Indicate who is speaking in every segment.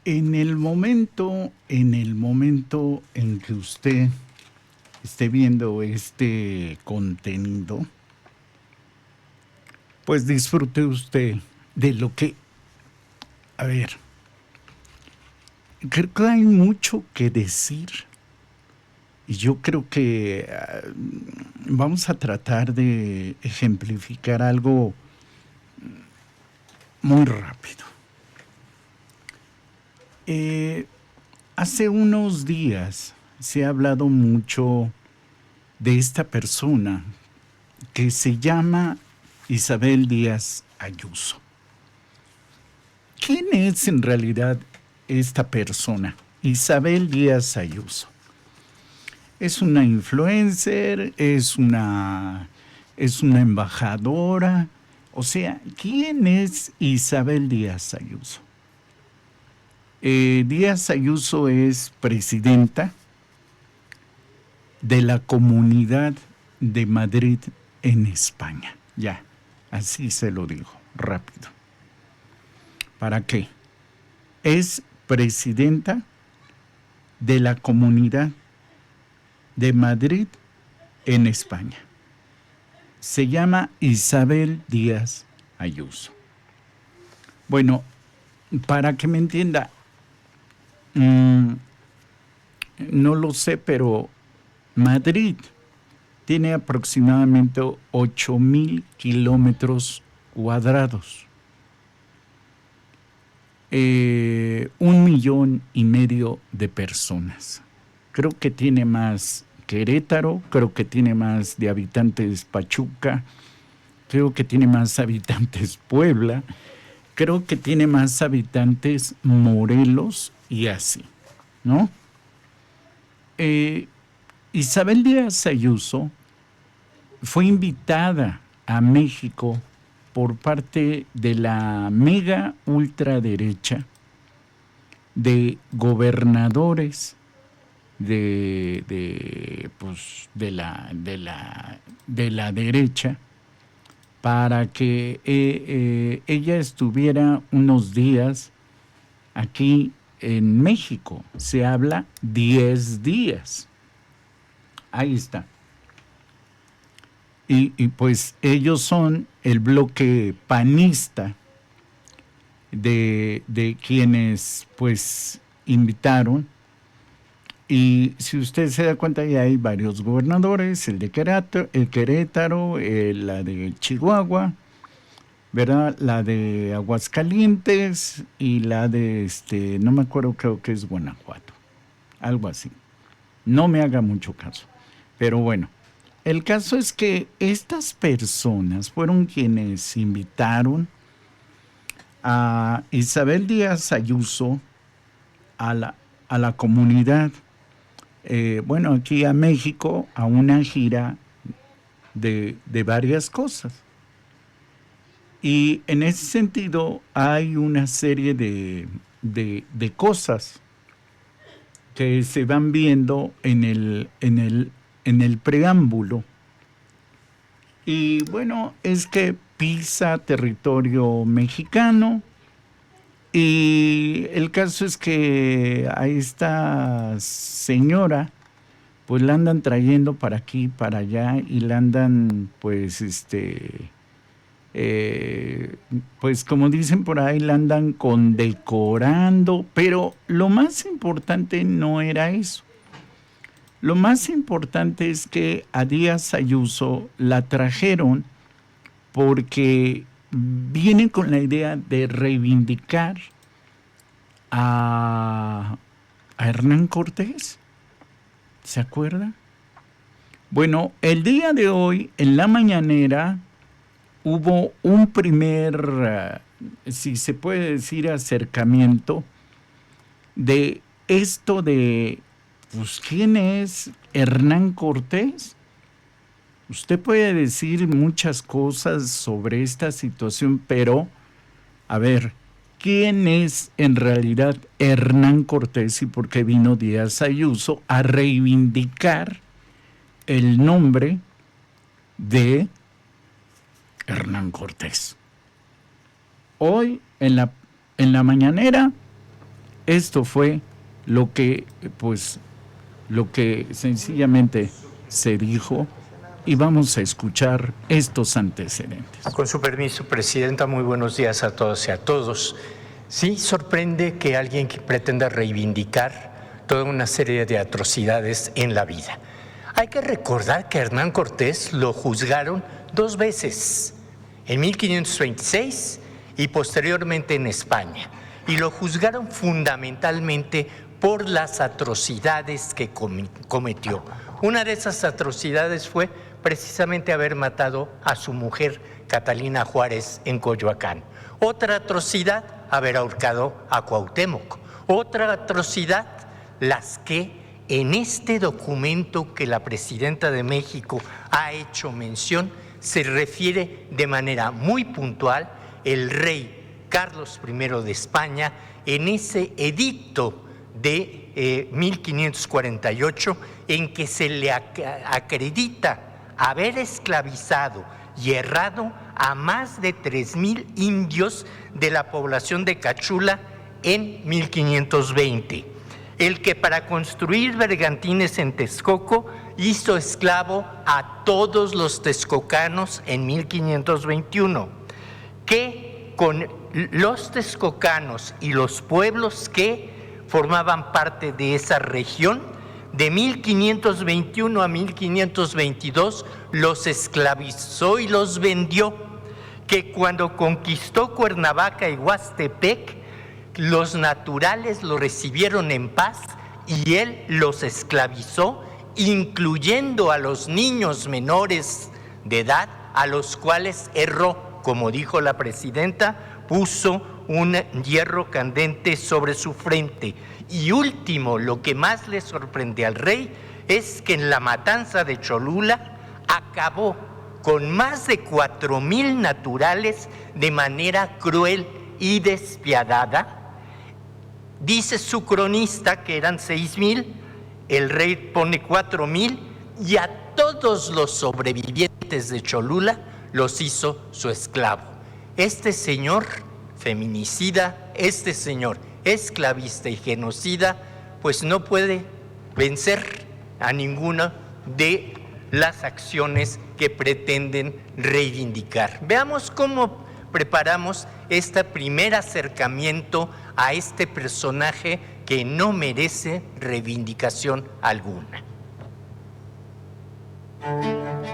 Speaker 1: En el momento en que usted esté viendo este contenido, pues disfrute usted de lo que, a ver, creo que hay mucho que decir y yo creo que vamos a tratar de ejemplificar algo muy rápido. Eh, Hace unos días se ha hablado mucho de esta persona que se llama Isabel Díaz Ayuso. ¿Quién es en realidad esta persona? Isabel Díaz Ayuso. Es una influencer, es una embajadora. O sea, ¿quién es Isabel Díaz Ayuso? Díaz Ayuso es presidenta de la Comunidad de Madrid en España. Ya, así se lo digo, rápido. ¿Para qué? Es presidenta de la Comunidad de Madrid en España. Se llama Isabel Díaz Ayuso. Bueno, para que me entienda, no lo sé, pero Madrid tiene aproximadamente 8,000 kilómetros cuadrados. 1,500,000 de personas. Creo que tiene más Querétaro, creo que tiene más de habitantes Pachuca, creo que tiene más habitantes Puebla, creo que tiene más habitantes Morelos y así, ¿no? Isabel Díaz Ayuso fue invitada a México por parte de la mega ultraderecha de gobernadores pues, de la derecha para que ella estuviera unos días aquí en México. Se habla 10 días. Ahí está. Y pues ellos son el bloque panista de quienes pues invitaron. Y si usted se da cuenta, ya hay varios gobernadores, el de Querétaro, la de Chihuahua, ¿verdad? La de Aguascalientes y la de, no me acuerdo, creo que es Guanajuato, algo así. No me haga mucho caso. Pero bueno, el caso es que estas personas fueron quienes invitaron a Isabel Díaz Ayuso a la comunidad, bueno, aquí a México, a una gira de varias cosas. Y en ese sentido hay una serie de cosas que se van viendo en el preámbulo. Y bueno, es que pisa territorio mexicano. Y el caso es que a esta señora, pues la andan trayendo para aquí, para allá, y la andan, pues, pues como dicen por ahí, la andan condecorando, pero lo más importante no era eso. Lo más importante es que a Díaz Ayuso la trajeron porque vienen con la idea de reivindicar a Hernán Cortés. ¿Se acuerda? Bueno, el día de hoy, en la mañanera, hubo un primer, si se puede decir, acercamiento de esto de, pues, ¿quién es Hernán Cortés? Usted puede decir muchas cosas sobre esta situación, pero, a ver, ¿quién es en realidad Hernán Cortés y por qué vino Díaz Ayuso a reivindicar el nombre de Hernán Cortés? Hoy, en la mañanera, Esto fue lo que sencillamente se dijo, y vamos a escuchar estos antecedentes.
Speaker 2: Con su permiso, Presidenta, muy buenos días a todos y a todos. Sí, sorprende que alguien que pretenda reivindicar toda una serie de atrocidades en la vida. Hay que recordar que a Hernán Cortés lo juzgaron 2 veces, en 1526 y posteriormente en España, y lo juzgaron fundamentalmente por las atrocidades que cometió. Una de esas atrocidades fue precisamente haber matado a su mujer Catalina Juárez en Coyoacán. Otra atrocidad, haber ahorcado a Cuauhtémoc. Otra atrocidad, las que en este documento que la Presidenta de México ha hecho mención, se refiere de manera muy puntual el rey Carlos I de España en ese edicto de 1548 en que se le acredita haber esclavizado y herrado a más de 3,000 indios de la población de Cachula en 1520. El que para construir bergantines en Texcoco hizo esclavo a todos los texcocanos en 1521, que con los texcocanos y los pueblos que formaban parte de esa región, de 1521 a 1522 los esclavizó y los vendió, que cuando conquistó Cuernavaca y Huastepec, los naturales lo recibieron en paz y él los esclavizó, incluyendo a los niños menores de edad, a los cuales erró, como dijo la Presidenta, puso un hierro candente sobre su frente. Y último, lo que más le sorprende al rey es que en la matanza de Cholula acabó con más de 4,000 naturales de manera cruel y despiadada. Dice su cronista que eran 6,000, el rey pone 4,000 y a todos los sobrevivientes de Cholula los hizo su esclavo. Este señor feminicida, este señor esclavista y genocida, pues no puede vencer a ninguna de las acciones que pretenden reivindicar. Veamos cómo preparamos este primer acercamiento a este personaje que no merece reivindicación alguna.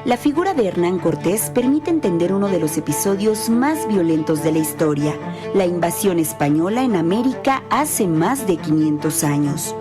Speaker 3: La figura de Hernán Cortés permite entender uno de los episodios más violentos de la historia, la invasión española en América hace más de 500 años.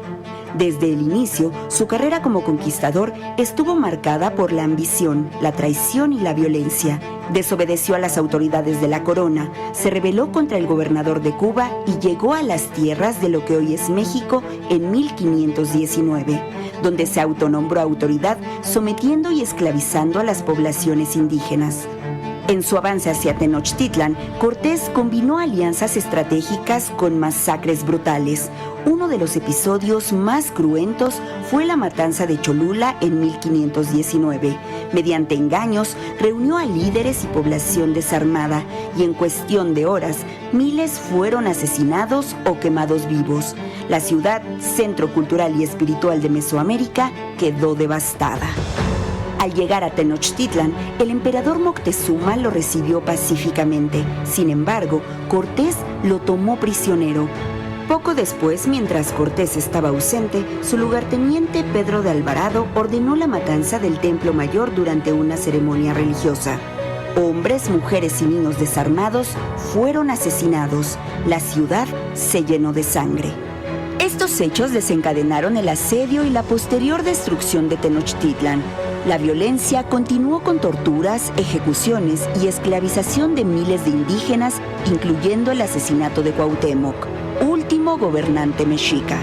Speaker 3: Desde el inicio, su carrera como conquistador estuvo marcada por la ambición, la traición y la violencia. Desobedeció a las autoridades de la corona, se rebeló contra el gobernador de Cuba y llegó a las tierras de lo que hoy es México en 1519, donde se autonombró autoridad, sometiendo y esclavizando a las poblaciones indígenas. En su avance hacia Tenochtitlan, Cortés combinó alianzas estratégicas con masacres brutales. Uno de los episodios más cruentos fue la matanza de Cholula en 1519. Mediante engaños, reunió a líderes y población desarmada y en cuestión de horas, miles fueron asesinados o quemados vivos. La ciudad, centro cultural y espiritual de Mesoamérica, quedó devastada. Al llegar a Tenochtitlan, el emperador Moctezuma lo recibió pacíficamente. Sin embargo, Cortés lo tomó prisionero. Poco después, mientras Cortés estaba ausente, su lugarteniente Pedro de Alvarado ordenó la matanza del Templo Mayor durante una ceremonia religiosa. Hombres, mujeres y niños desarmados fueron asesinados. La ciudad se llenó de sangre. Estos hechos desencadenaron el asedio y la posterior destrucción de Tenochtitlan. La violencia continuó con torturas, ejecuciones y esclavización de miles de indígenas, incluyendo el asesinato de Cuauhtémoc, último gobernante mexica.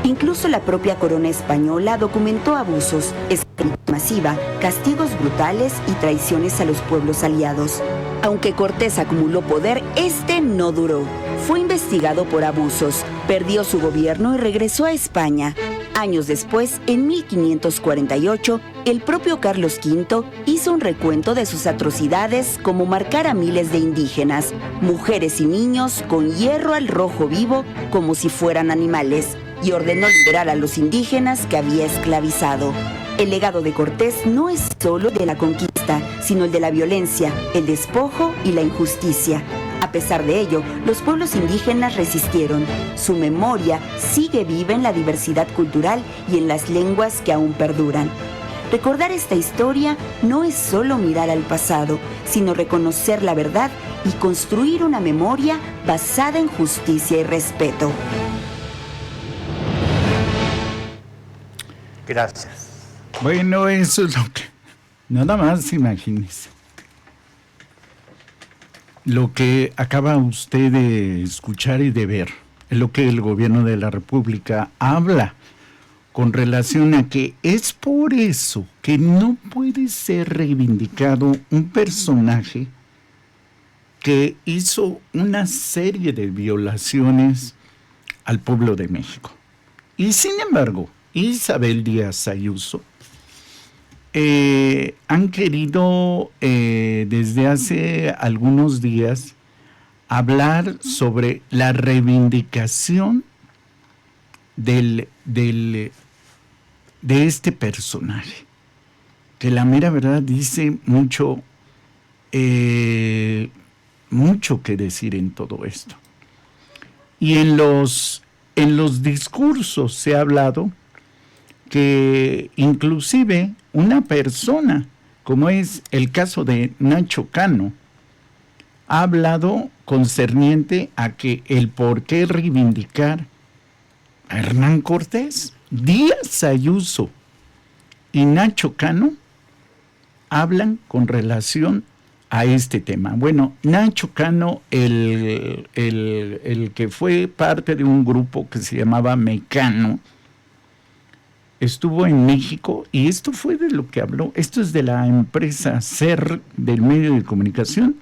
Speaker 3: Incluso la propia corona española documentó abusos, esclavitud masiva, castigos brutales y traiciones a los pueblos aliados. Aunque Cortés acumuló poder, este no duró. Fue investigado por abusos, perdió su gobierno y regresó a España. Años después, en 1548, El propio Carlos V hizo un recuento de sus atrocidades, como marcar a miles de indígenas, mujeres y niños con hierro al rojo vivo como si fueran animales, y ordenó liberar a los indígenas que había esclavizado. El legado de Cortés no es solo de la conquista, sino el de la violencia, el despojo y la injusticia. A pesar de ello, los pueblos indígenas resistieron. Su memoria sigue viva en la diversidad cultural y en las lenguas que aún perduran. Recordar esta historia no es solo mirar al pasado, sino reconocer la verdad y construir una memoria basada en justicia y respeto.
Speaker 2: Gracias.
Speaker 1: Bueno, eso es lo que... Nada más imagínese. Lo que acaba usted de escuchar y de ver es lo que el gobierno de la República habla con relación a que es por eso que no puede ser reivindicado un personaje que hizo una serie de violaciones al pueblo de México. Y sin embargo, Isabel Díaz Ayuso han querido desde hace algunos días hablar sobre la reivindicación de este personaje, que la mera verdad dice mucho que decir en todo esto. Y en los discursos se ha hablado que inclusive una persona, como es el caso de Nacho Cano, ha hablado concerniente a que el por qué reivindicar a Hernán Cortés. Díaz Ayuso y Nacho Cano hablan con relación a este tema. Bueno, Nacho Cano, el que fue parte de un grupo que se llamaba Mecano, estuvo en México y esto fue de lo que habló. Esto es de la empresa SER del medio de comunicación.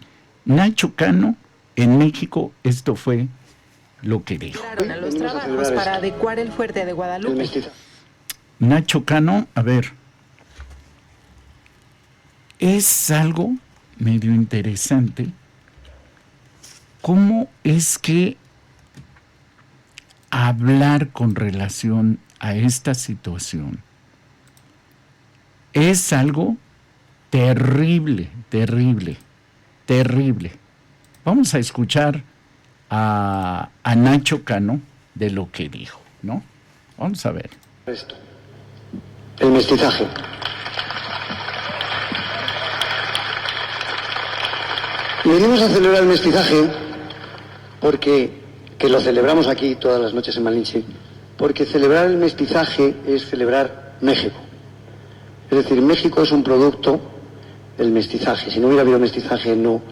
Speaker 1: Nacho Cano en México, esto fue lo que dijo.
Speaker 4: A los trabajos para adecuar el fuerte de Guadalupe.
Speaker 1: Nacho Cano, a ver, es algo medio interesante cómo es que hablar con relación a esta situación es algo terrible, terrible, terrible. Vamos a escuchar a Nacho Cano de lo que dijo, ¿no? Vamos a ver.
Speaker 5: Esto. El mestizaje. Venimos a celebrar el mestizaje porque, que lo celebramos aquí todas las noches en Malinche, porque celebrar el mestizaje es celebrar México. Es decir, México es un producto del mestizaje. Si no hubiera habido mestizaje, no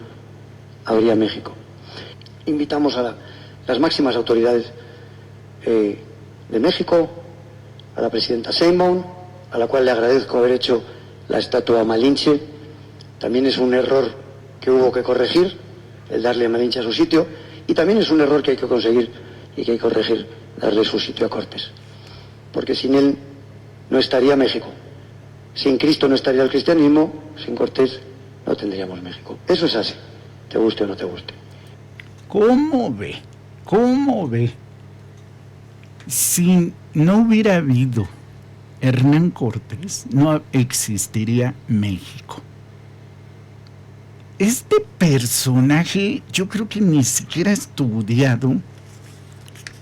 Speaker 5: habría México. Invitamos a las máximas autoridades de México, a la presidenta Sheinbaum, a la cual le agradezco haber hecho la estatua a Malinche. También es un error que hubo que corregir, el darle a Malinche a su sitio, y también es un error que hay que conseguir y que hay que corregir, darle su sitio a Cortés. Porque sin él no estaría México. Sin Cristo no estaría el cristianismo, sin Cortés no tendríamos México. Eso es así, te guste o no te guste.
Speaker 1: ¿Cómo ve? ¿Cómo ve? Si no hubiera habido Hernán Cortés, no existiría México. Este personaje, yo creo que ni siquiera ha estudiado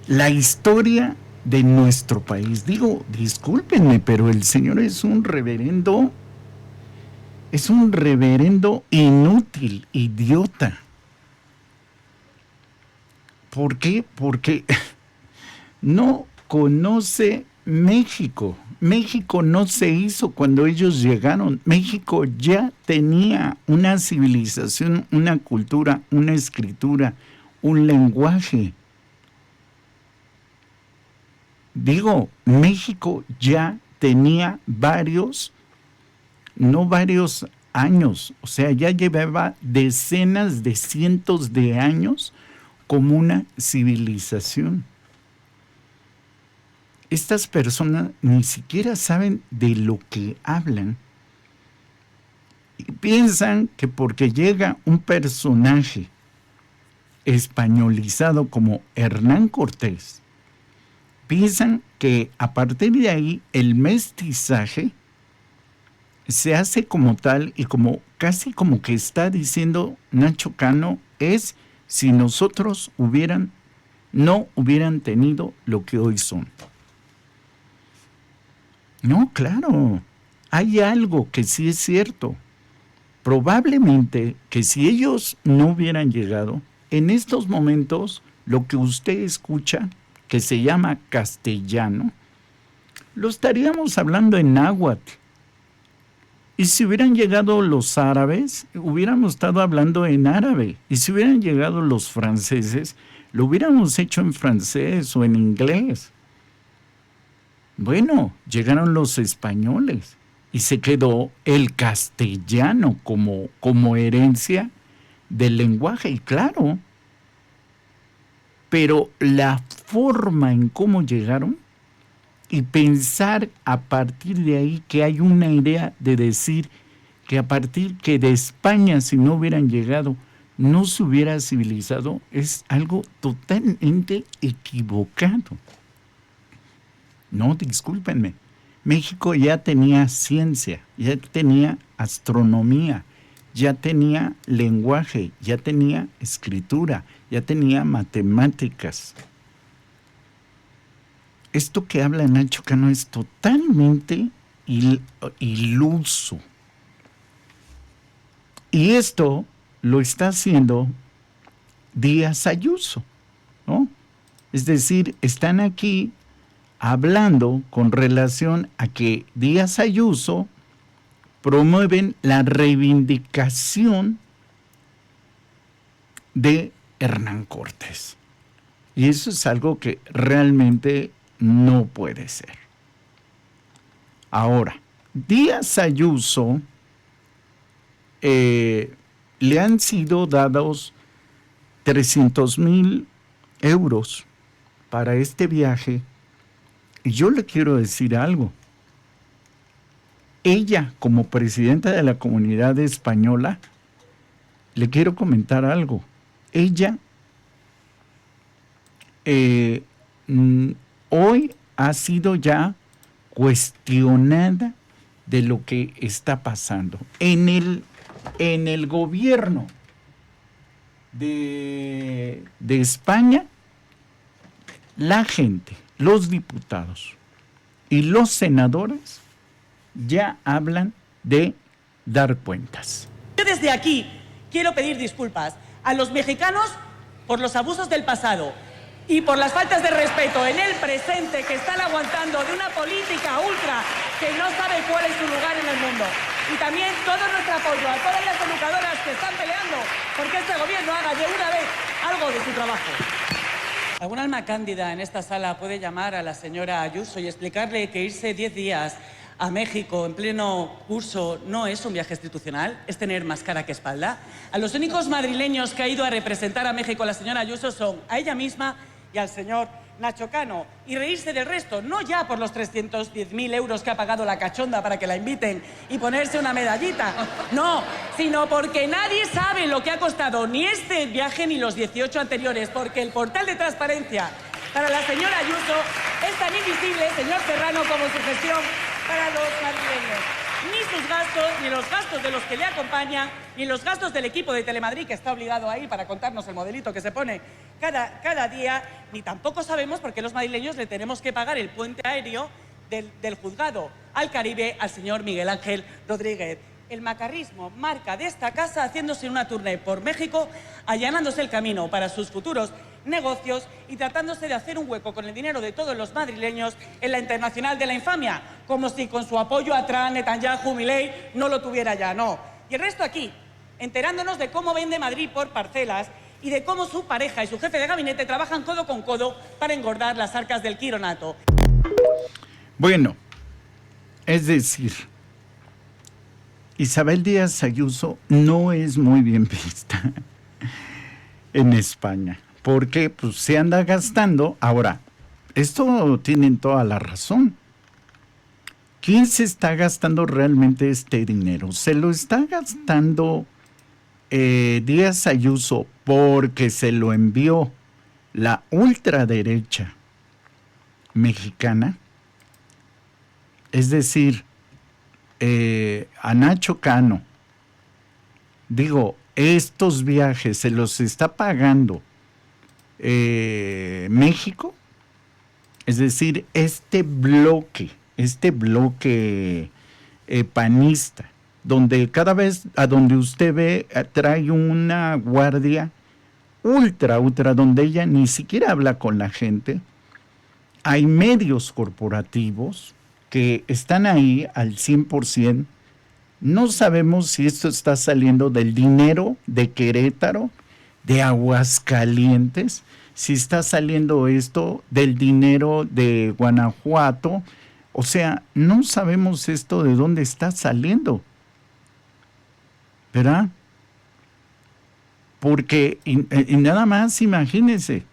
Speaker 1: la historia de nuestro país. Digo, discúlpenme, pero el señor es un reverendo inútil, idiota. ¿Por qué? Porque no conoce México. México no se hizo cuando ellos llegaron. México ya tenía una civilización, una cultura, una escritura, un lenguaje. Digo, México ya tenía no varios años, o sea, ya llevaba decenas de cientos de años como una civilización. estas personas ni siquiera saben de lo que hablan. Y piensan que porque llega un personaje españolizado como Hernán Cortés, piensan que a partir de ahí el mestizaje se hace como tal y como casi como que está diciendo Nacho Cano es si nosotros no hubieran tenido lo que hoy son. No, claro, hay algo que sí es cierto. Probablemente que si ellos no hubieran llegado, en estos momentos lo que usted escucha, que se llama castellano, lo estaríamos hablando en náhuatl. Y si hubieran llegado los árabes, hubiéramos estado hablando en árabe. Y si hubieran llegado los franceses, lo hubiéramos hecho en francés o en inglés. Bueno, llegaron los españoles y se quedó el castellano como herencia del lenguaje. Y claro, pero la forma en cómo llegaron y pensar a partir de ahí que hay una idea de decir que a partir que de España, si no hubieran llegado, no se hubiera civilizado, es algo totalmente equivocado. No, discúlpenme. México ya tenía ciencia, ya tenía astronomía, ya tenía lenguaje, ya tenía escritura, ya tenía matemáticas. Esto que habla Nacho Cano es totalmente iluso. Y esto lo está haciendo Díaz Ayuso, ¿no? Es decir, están aquí hablando con relación a que Díaz Ayuso promueven la reivindicación de Hernán Cortés. Y eso es algo que realmente no puede ser. Ahora, Díaz Ayuso le han sido dados 300,000 euros para este viaje. Y yo le quiero decir algo. Ella, como presidenta de la comunidad española, le quiero comentar algo. Ella hoy ha sido ya cuestionada de lo que está pasando. En el gobierno de España, la gente, los diputados y los senadores ya hablan de dar cuentas.
Speaker 6: Yo desde aquí quiero pedir disculpas a los mexicanos por los abusos del pasado y por las faltas de respeto en el presente que están aguantando de una política ultra que no sabe cuál es su lugar en el mundo. Y también todo nuestro apoyo a todas las educadoras que están peleando porque este gobierno haga de una vez algo de su trabajo. ¿Algún alma cándida en esta sala puede llamar a la señora Ayuso y explicarle que irse 10 días a México en pleno curso no es un viaje institucional, es tener más cara que espalda? A los únicos madrileños que ha ido a representar a México la señora Ayuso son a ella misma y al señor Nacho Cano, y reírse del resto, no ya por los 310.000 euros que ha pagado la cachonda para que la inviten y ponerse una medallita, no, sino porque nadie sabe lo que ha costado ni este viaje ni los 18 anteriores, porque el portal de transparencia para la señora Ayuso es tan invisible, señor Serrano, como su gestión para los madrileños. Ni sus gastos, ni los gastos de los que le acompañan, ni los gastos del equipo de Telemadrid que está obligado a ir para contarnos el modelito que se pone cada día, ni tampoco sabemos por qué los madrileños le tenemos que pagar el puente aéreo del juzgado al Caribe al señor Miguel Ángel Rodríguez. El macarrismo, marca de esta casa, haciéndose una tournée por México, allanándose el camino para sus futuros negocios y tratándose de hacer un hueco con el dinero de todos los madrileños en la internacional de la infamia, como si con su apoyo a Trump, Netanyahu, Milei no lo tuviera ya, no. Y el resto aquí, enterándonos de cómo vende Madrid por parcelas y de cómo su pareja y su jefe de gabinete trabajan codo con codo para engordar las arcas del quironato.
Speaker 1: Bueno, es decir, Isabel Díaz Ayuso no es muy bien vista en España, porque pues, se anda gastando. Ahora, esto tienen toda la razón. ¿Quién se está gastando realmente este dinero? ¿Se lo está gastando Díaz Ayuso porque se lo envió la ultraderecha mexicana? Es decir, a Nacho Cano, digo, estos viajes se los está pagando México, es decir, este bloque panista, donde cada vez a donde usted ve trae una guardia ultra, donde ella ni siquiera habla con la gente. Hay medios corporativos que están ahí al 100%. No sabemos si esto está saliendo del dinero de Querétaro, de Aguascalientes, si está saliendo esto del dinero de Guanajuato. O sea, no sabemos esto de dónde está saliendo, ¿verdad? Porque, y nada más imagínense,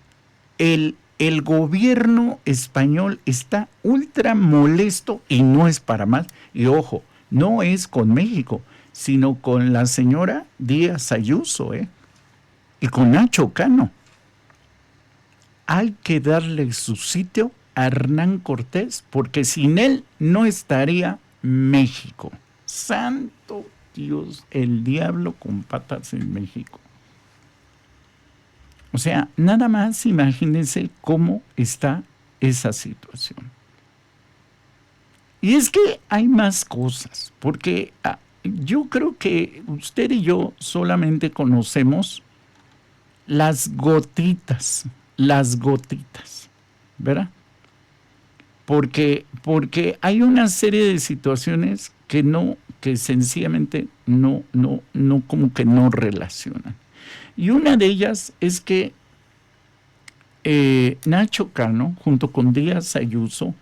Speaker 1: el gobierno español está ultra molesto y no es para más. Y ojo, no es con México, sino con la señora Díaz Ayuso, y con Nacho Cano. Hay que darle su sitio a Hernán Cortés, porque sin él no estaría México. Santo Dios, el diablo con patas en México. O sea, nada más imagínense cómo está esa situación. Y es que hay más cosas, porque yo creo que usted y yo solamente conocemos las gotitas, ¿verdad? Porque hay una serie de situaciones que sencillamente no como que no relacionan. Y una de ellas es que Nacho Cano, junto con Díaz Ayuso,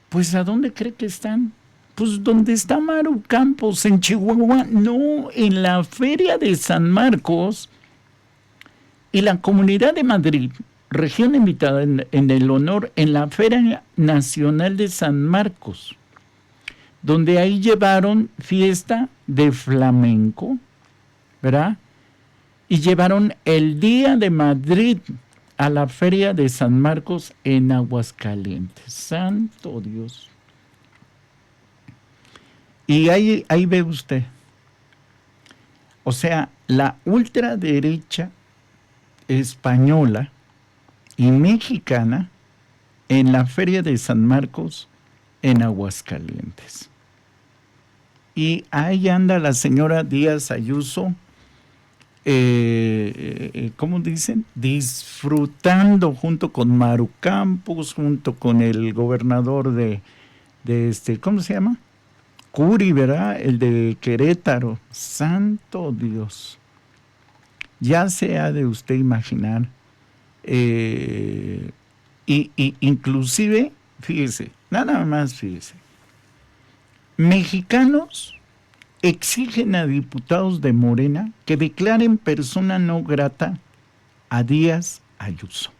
Speaker 1: pues ¿a dónde cree que están? Pues donde está Maru Campos, en Chihuahua, no, en la Feria de San Marcos, y la Comunidad de Madrid, región invitada en el honor, en la Feria Nacional de San Marcos, donde ahí llevaron fiesta de flamenco, ¿verdad? Y llevaron el Día de Madrid a la Feria de San Marcos en Aguascalientes. Santo Dios. Y ahí ve usted. O sea, la ultraderecha española y mexicana en la Feria de San Marcos en Aguascalientes. Y ahí anda la señora Díaz Ayuso, ¿cómo dicen? Disfrutando junto con Maru Campos, junto con el gobernador de ¿cómo se llama? Curi, ¿verdad? El de Querétaro. Santo Dios. Ya se ha de usted imaginar. Y inclusive, fíjese, nada más fíjese. Mexicanos exigen a diputados de Morena que declaren persona no grata a Díaz Ayuso.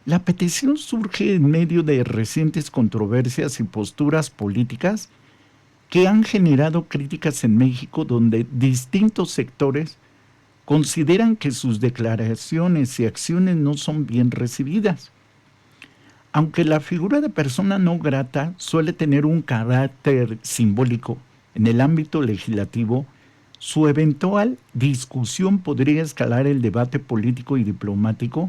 Speaker 1: La petición surge en medio de recientes controversias y posturas políticas que han generado críticas en México, donde distintos sectores consideran que sus declaraciones y acciones no son bien recibidas. Aunque la figura de persona no grata suele tener un carácter simbólico en el ámbito legislativo, su eventual discusión podría escalar el debate político y diplomático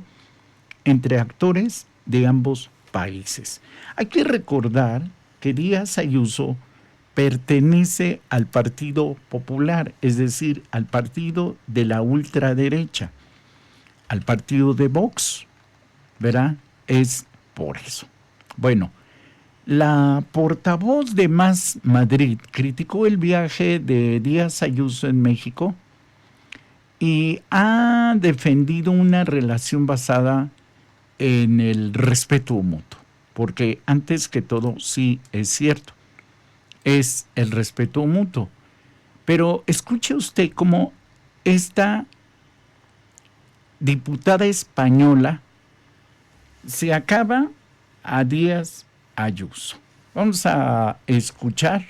Speaker 1: entre actores de ambos países. Hay que recordar que Díaz Ayuso pertenece al Partido Popular, es decir, al partido de la ultraderecha, al partido de Vox, ¿verdad? Es por eso. Bueno, la portavoz de Más Madrid criticó el viaje de Díaz Ayuso en México y ha defendido una relación basada en el respeto mutuo, porque antes que todo sí es cierto, es el respeto mutuo. Pero escuche usted cómo esta diputada española se acaba a Díaz Ayuso. Vamos a escuchar.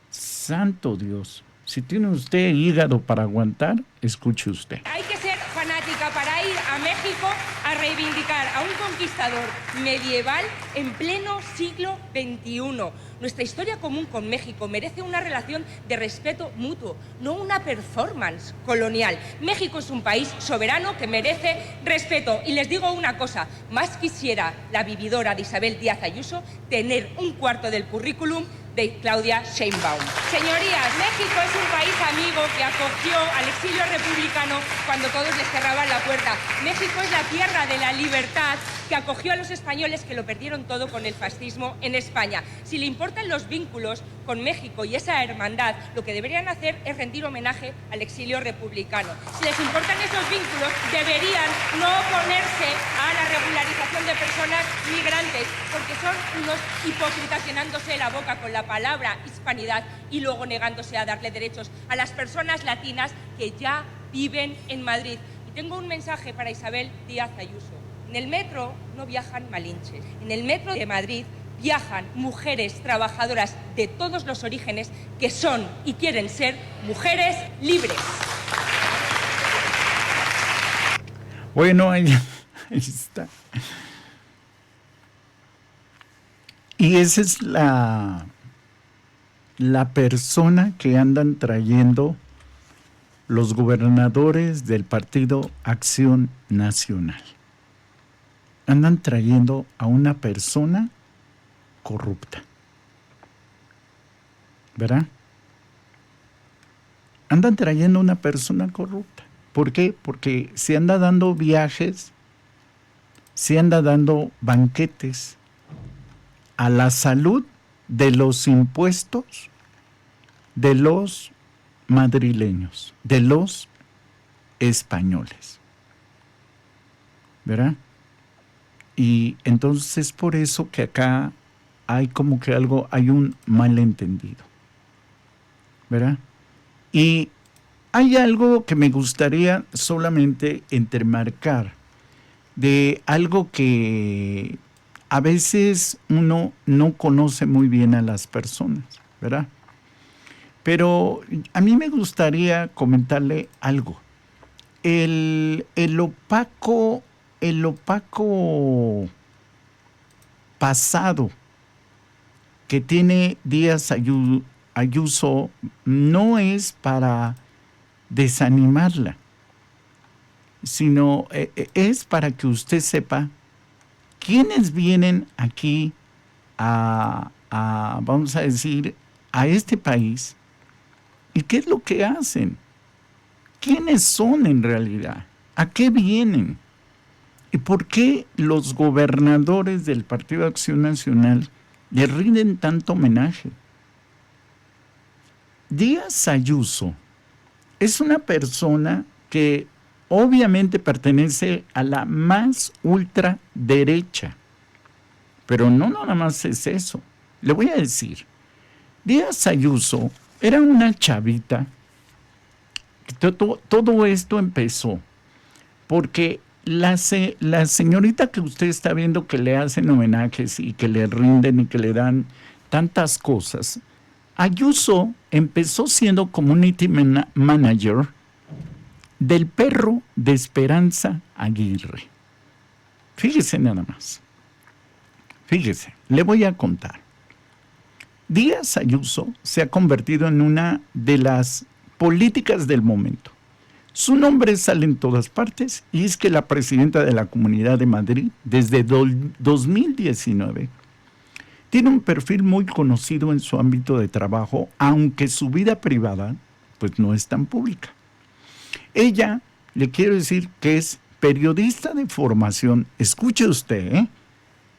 Speaker 1: Santo Dios, si tiene usted hígado para aguantar, escuche usted.
Speaker 7: Hay que ser fanática para ir a México a reivindicar a un conquistador medieval en pleno siglo XXI. Nuestra historia común con México merece una relación de respeto mutuo, no una performance colonial. México es un país soberano que merece respeto. Y les digo una cosa, más quisiera la vividora de Isabel Díaz Ayuso tener un cuarto del currículum de Claudia Sheinbaum. Señorías, México es un país amigo que acogió al exilio republicano cuando todos les cerraban la puerta. México es la tierra de la libertad que acogió a los españoles que lo perdieron todo con el fascismo en España. Si le importan los vínculos con México y esa hermandad, lo que deberían hacer es rendir homenaje al exilio republicano. Si les importan esos vínculos, deberían no oponerse a la regularización de personas migrantes, porque son unos hipócritas llenándose la boca con la palabra hispanidad y luego negándose a darle derechos a las personas latinas que ya viven en Madrid. Y tengo un mensaje para Isabel Díaz Ayuso. En el metro no viajan malinches. En el metro de Madrid viajan mujeres trabajadoras de todos los orígenes que son y quieren ser mujeres libres.
Speaker 1: Bueno, ahí está. Y esa es la persona que andan trayendo los gobernadores del Partido Acción Nacional. Andan trayendo a una persona corrupta. ¿Verdad? Andan trayendo a una persona corrupta. ¿Por qué? Porque se anda dando viajes, se anda dando banquetes a la salud de los impuestos de los madrileños, de los españoles. ¿Verdad? Y entonces es por eso que acá hay como que hay un malentendido. ¿Verdad? Y hay algo que me gustaría solamente entremarcar de algo que a veces uno no conoce muy bien a las personas, ¿verdad? Pero a mí me gustaría comentarle algo. El opaco pasado que tiene Díaz Ayuso no es para desanimarla, sino es para que usted sepa quiénes vienen aquí vamos a decir, a este país y qué es lo que hacen, quiénes son en realidad, a qué vienen y por qué los gobernadores del Partido Acción Nacional le rinden tanto homenaje. Díaz Ayuso es una persona que obviamente pertenece a la más ultraderecha, pero no nada más es eso. Le voy a decir, Díaz Ayuso era una chavita. Todo esto empezó porque la señorita que usted está viendo que le hacen homenajes y que le rinden y que le dan tantas cosas, Ayuso empezó siendo community manager del perro de Esperanza Aguirre. Fíjese nada más. Fíjese, le voy a contar. Díaz Ayuso se ha convertido en una de las políticas del momento. Su nombre sale en todas partes y es que la presidenta de la Comunidad de Madrid desde 2019 tiene un perfil muy conocido en su ámbito de trabajo, aunque su vida privada pues no es tan pública. Ella, le quiero decir que es periodista de formación. Escuche usted, ¿eh?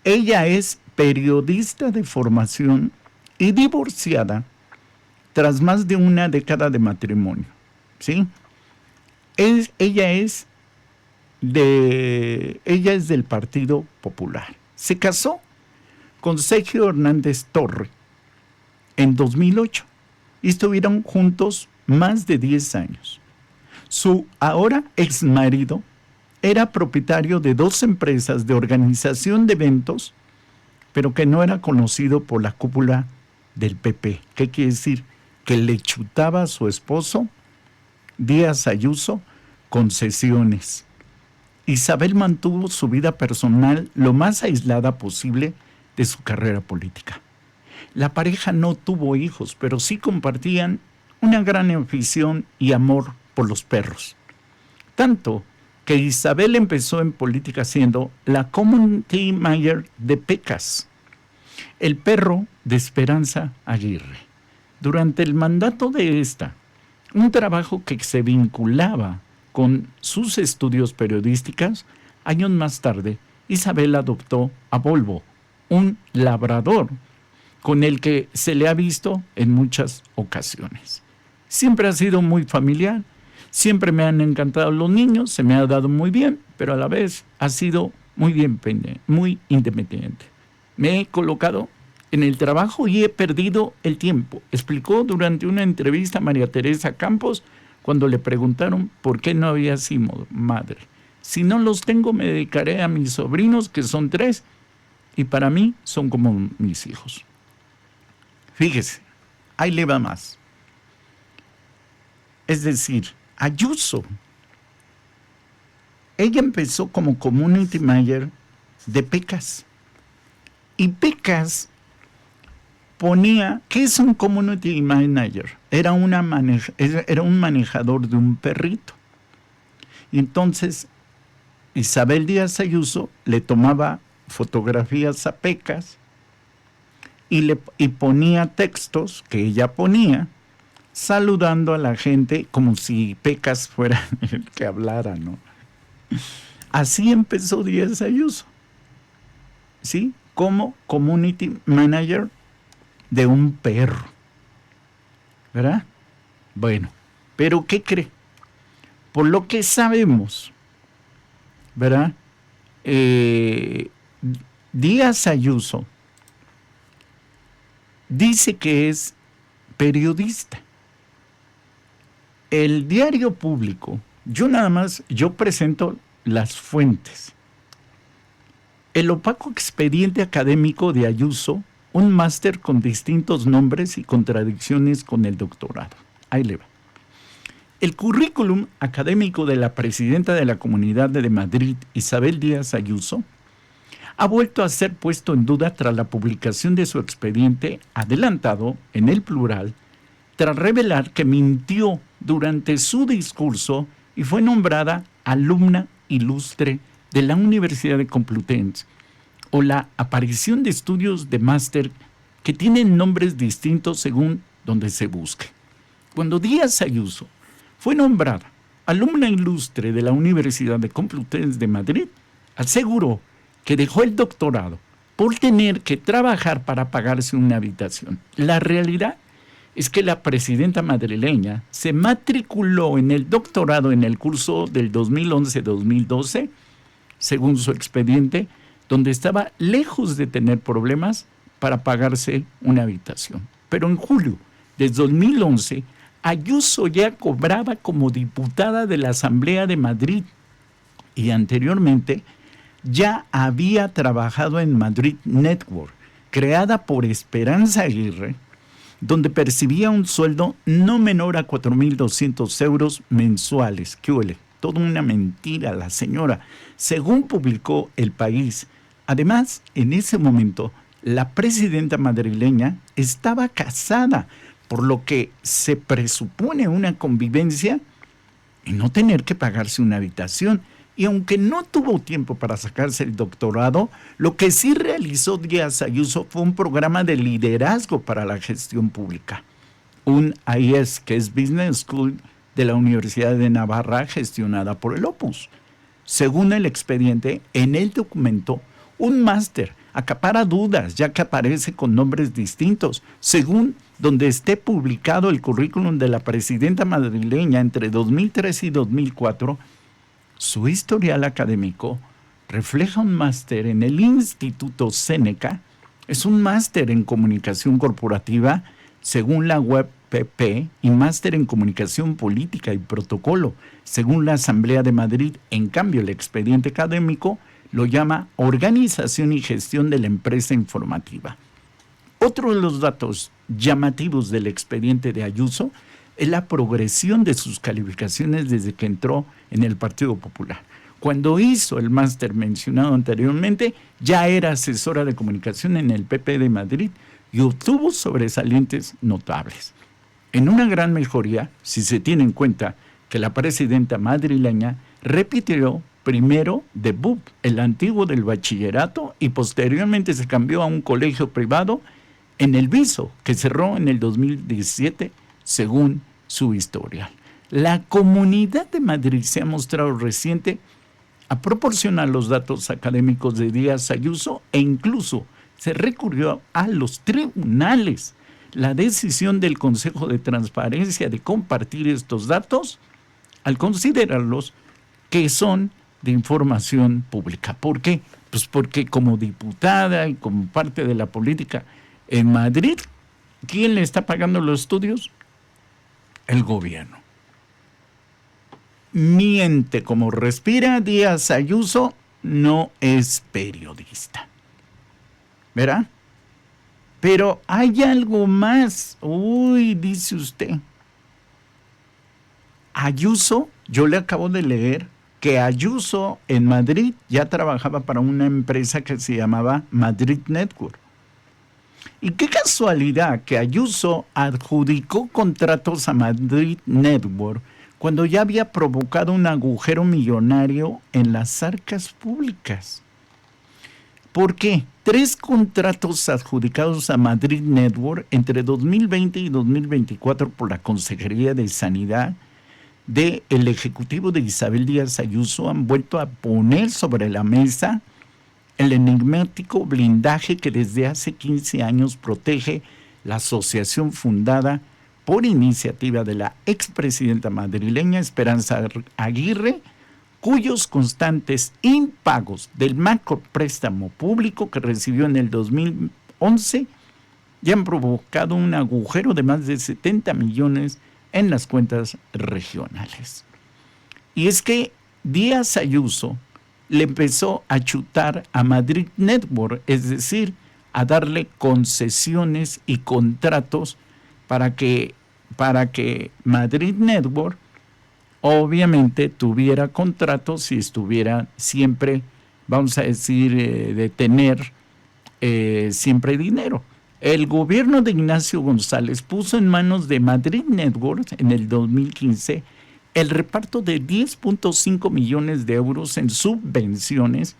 Speaker 1: Ella es periodista de formación y divorciada tras más de una década de matrimonio, ¿sí? Ella es del Partido Popular. Se casó con Sergio Hernández Torre en 2008 y estuvieron juntos más de 10 años. Su ahora exmarido era propietario de 2 empresas de organización de eventos pero que no era conocido por la cúpula del PP. ¿Qué quiere decir? Que le chutaba a su esposo, Díaz Ayuso, concesiones. Isabel mantuvo su vida personal lo más aislada posible de su carrera política. La pareja no tuvo hijos, pero sí compartían una gran afición y amor por los perros. Tanto que Isabel empezó en política siendo la community manager de Pecas, el perro de Esperanza Aguirre. Durante el mandato de esta, un trabajo que se vinculaba con sus estudios periodísticos, años más tarde, Isabel adoptó a Volvo, un labrador con el que se le ha visto en muchas ocasiones. Siempre ha sido muy familiar, siempre me han encantado los niños, se me ha dado muy bien, pero a la vez ha sido muy independiente. Me he colocado en el trabajo y he perdido el tiempo, explicó durante una entrevista a María Teresa Campos cuando le preguntaron por qué no había sido madre. Si no los tengo, me dedicaré a mis sobrinos, que son 3, y para mí son como mis hijos. Fíjese, ahí le va más. Es decir, Ayuso, ella empezó como community manager de Pecas. Y Pecas ponía, ¿qué es un community manager? Era un manejador de un perrito. Y entonces Isabel Díaz Ayuso le tomaba fotografías a Pecas y ponía textos que ella ponía, saludando a la gente como si Pecas fuera el que hablara, ¿no? Así empezó Díaz Ayuso, ¿sí? Como community manager de un perro, ¿verdad? Bueno, pero ¿qué cree? Por lo que sabemos, ¿verdad? Díaz Ayuso dice que es periodista. El Diario Público, yo presento las fuentes. El opaco expediente académico de Ayuso, un máster con distintos nombres y contradicciones con el doctorado. Ahí le va. El currículum académico de la presidenta de la Comunidad de Madrid, Isabel Díaz Ayuso, ha vuelto a ser puesto en duda tras la publicación de su expediente adelantado, en el plural, tras revelar que mintió durante su discurso y fue nombrada alumna ilustre de la Universidad de Complutense, o la aparición de estudios de máster que tienen nombres distintos según donde se busque. Cuando Díaz Ayuso fue nombrada alumna ilustre de la Universidad de Complutense de Madrid, aseguró que dejó el doctorado por tener que trabajar para pagarse una habitación. La realidad es que la presidenta madrileña se matriculó en el doctorado en el curso del 2011-2012, según su expediente, donde estaba lejos de tener problemas para pagarse una habitación. Pero en julio de 2011, Ayuso ya cobraba como diputada de la Asamblea de Madrid y anteriormente ya había trabajado en Madrid Network, creada por Esperanza Aguirre, donde percibía un sueldo no menor a 4.200 euros mensuales. ¿Qué huele? Toda una mentira la señora, según publicó El País. Además, en ese momento, la presidenta madrileña estaba casada, por lo que se presupone una convivencia y no tener que pagarse una habitación. Y aunque no tuvo tiempo para sacarse el doctorado, lo que sí realizó Díaz Ayuso fue un programa de liderazgo para la gestión pública. Un AIES, que es Business School de la Universidad de Navarra, gestionada por el Opus. Según el expediente, en el documento, un máster acapara dudas, ya que aparece con nombres distintos, según donde esté publicado el currículum de la presidenta madrileña entre 2003 y 2004, su historial académico refleja un máster en el Instituto Séneca, es un máster en comunicación corporativa, según la web PP, y máster en comunicación política y protocolo, según la Asamblea de Madrid. En cambio, el expediente académico lo llama organización y gestión de la empresa informativa. Otro de los datos llamativos del expediente de Ayuso es la progresión de sus calificaciones desde que entró en el Partido Popular. Cuando hizo el máster mencionado anteriormente, ya era asesora de comunicación en el PP de Madrid y obtuvo sobresalientes notables. En una gran mejoría, si se tiene en cuenta que la presidenta madrileña repitió primero de BUP, el antiguo del bachillerato, y posteriormente se cambió a un colegio privado en el Viso, que cerró en el 2017, según su historial. La Comunidad de Madrid se ha mostrado reciente a proporcionar los datos académicos de Díaz Ayuso e incluso se recurrió a los tribunales. La decisión del Consejo de Transparencia de compartir estos datos, al considerarlos que son de información pública. ¿Por qué? Pues porque como diputada y como parte de la política en Madrid, ¿quién le está pagando los estudios? El gobierno. Miente como respira. Díaz Ayuso no es periodista. ¿Verdad? Pero hay algo más. Uy, dice usted. Ayuso, yo le acabo de leer que Ayuso en Madrid ya trabajaba para una empresa que se llamaba Madrid Network. Y qué casualidad que Ayuso adjudicó contratos a Madrid Network cuando ya había provocado un agujero millonario en las arcas públicas. ¿Por qué? 3 contratos adjudicados a Madrid Network entre 2020 y 2024 por la Consejería de Sanidad del Ejecutivo de Isabel Díaz Ayuso han vuelto a poner sobre la mesa el enigmático blindaje que desde hace 15 años protege la asociación fundada por iniciativa de la expresidenta madrileña Esperanza Aguirre, cuyos constantes impagos del macropréstamo público que recibió en el 2011 ya han provocado un agujero de más de 70 millones en las cuentas regionales. Y es que Díaz Ayuso le empezó a chutar a Madrid Network, es decir, a darle concesiones y contratos para que Madrid Network obviamente tuviera contratos y estuviera siempre, vamos a decir, de tener siempre dinero. El gobierno de Ignacio González puso en manos de Madrid Network en el 2015 el reparto de 10.5 millones de euros en subvenciones